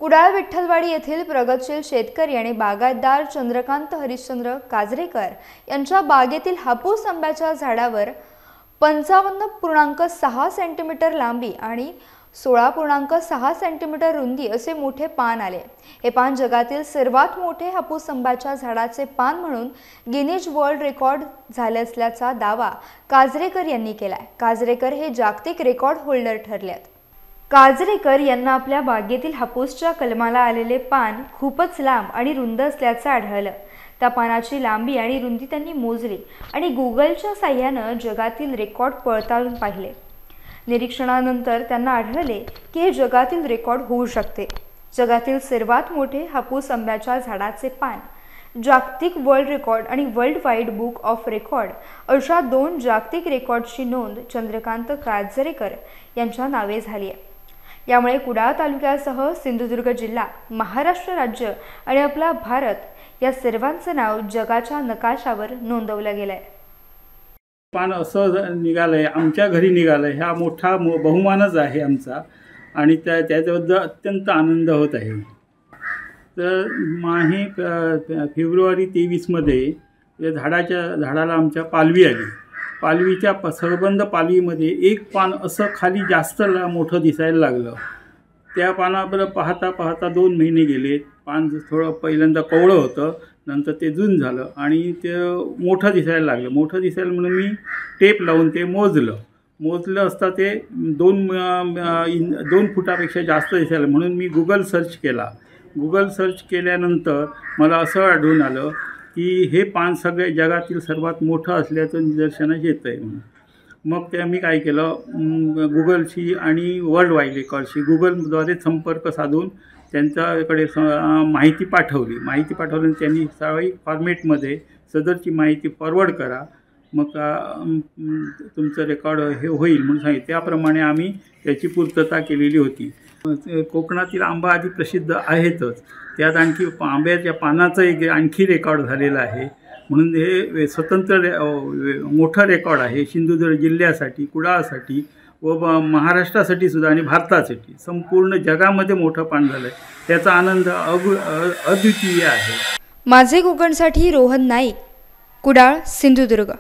कुडाळ विठ्ठलवाडी येथील प्रगतशील शेतकरी आणि बागायतदार चंद्रकांत हरिश्चंद्र काजरेकर यांच्या बागेतील हापूस आंब्याच्या झाडावर 55.6 सेंटीमीटर लांबी आणि 16.6 सेंटीमीटर रुंदी असे मोठे पान आले। हे पान जगातील सर्वात मोठे हापूस आंब्याच्या झाडाचे पान म्हणून गिनीज वर्ल्ड रेकॉर्ड झाले असल्याचा दावा काजरेकर यांनी केलाय। काजरेकर हे जागतिक रेकॉर्ड होल्डर ठरलेत। काजरेकर यांना आपल्या बागेतील हापूसच्या कलमाला आलेले पान खूपच लांब आणि रुंद असल्याचे आढळलं। त्या पानाची लांबी आणि रुंदी त्यांनी मोजली आणि गुगलच्या साहाय्याने जगातील रेकॉर्ड पडताळून पाहिले। निरीक्षणानंतर त्यांना आढळले की हे जगातील रेकॉर्ड होऊ शकते। जगातील सर्वात मोठे हापूस आंब्याच्या झाडाचे पान, जागतिक वर्ल्ड रेकॉर्ड आणि world wide book of record अशा 2 जागतिक रेकॉर्डची नोंद चंद्रकांत काजरेकर यांच्या नावे झाली आहे। यामुळे कुडाळ तालुक्यासह सिंधुदुर्ग जिल्हा, महाराष्ट्र राज्य आणि आपला भारत या सर्वांचे नाव जगाच्या नकाशावर नोंदवलं गेलंय। पान असं निघालंय, आमच्या घरी निघालंय, हा मोठा बहुमानच आहे आमचा आणि त्याच्याबद्दल अत्यंत आनंद होत आहे। तर माहे फेब्रुवारी 23 मध्ये या झाडाला आमच्या पालवी आली। पालवीच्या सरबंद पालवीमध्ये एक पान असं खाली जास्त मोठं दिसायला लागलं। त्या पानावर पाहता पाहता 2 महिने गेले। पान थोडं पहिल्यांदा कोवळं होतं, नंतर ते जून झालं आणि ते मोठं दिसायला लागलं। मोठं दिसायला म्हणून मी टेप लावून ते मोजलं असता ते 2 फुटापेक्षा जास्त दिसायला, म्हणून मी गुगल सर्च केला। गुगल सर्च केल्यानंतर मला असं आढळून आलं की हे पान सगळे जगातील सर्वात मोठं असल्याचं निदर्शनास येतं आहे म्हणून। मग ते मी काय केलं, गुगलशी आणि वर्ल्ड वाईड रेकॉर्डशी गुगलद्वारे संपर्क साधून त्यांच्याकडे माहिती पाठवली। त्यांनी ठराविक फॉर्मेटमध्ये सदरची माहिती फॉरवर्ड करा, मग तुमचं रेकॉर्ड हे होईल म्हणून सांगितलं। त्याप्रमाणे आम्ही त्याची पूर्तता केलेली होती। कोकणातील आंबा आधी प्रसिद्ध आहेतच, त्यात आणखी आंब्याच्या पानाचं एक आणखी रेकॉर्ड झालेला आहे, म्हणून हे स्वतंत्र मोठं रेकॉर्ड आहे सिंधुदुर्ग जिल्ह्यासाठी, कुडाळसाठी व महाराष्ट्रासाठी सुद्धा आणि भारतासाठी। संपूर्ण जगामध्ये मोठं पान झालं आहे, त्याचा आनंद अद्वितीय आहे। माझे कोकणसाठी रोहन नाईक, कुडाळ, सिंधुदुर्ग।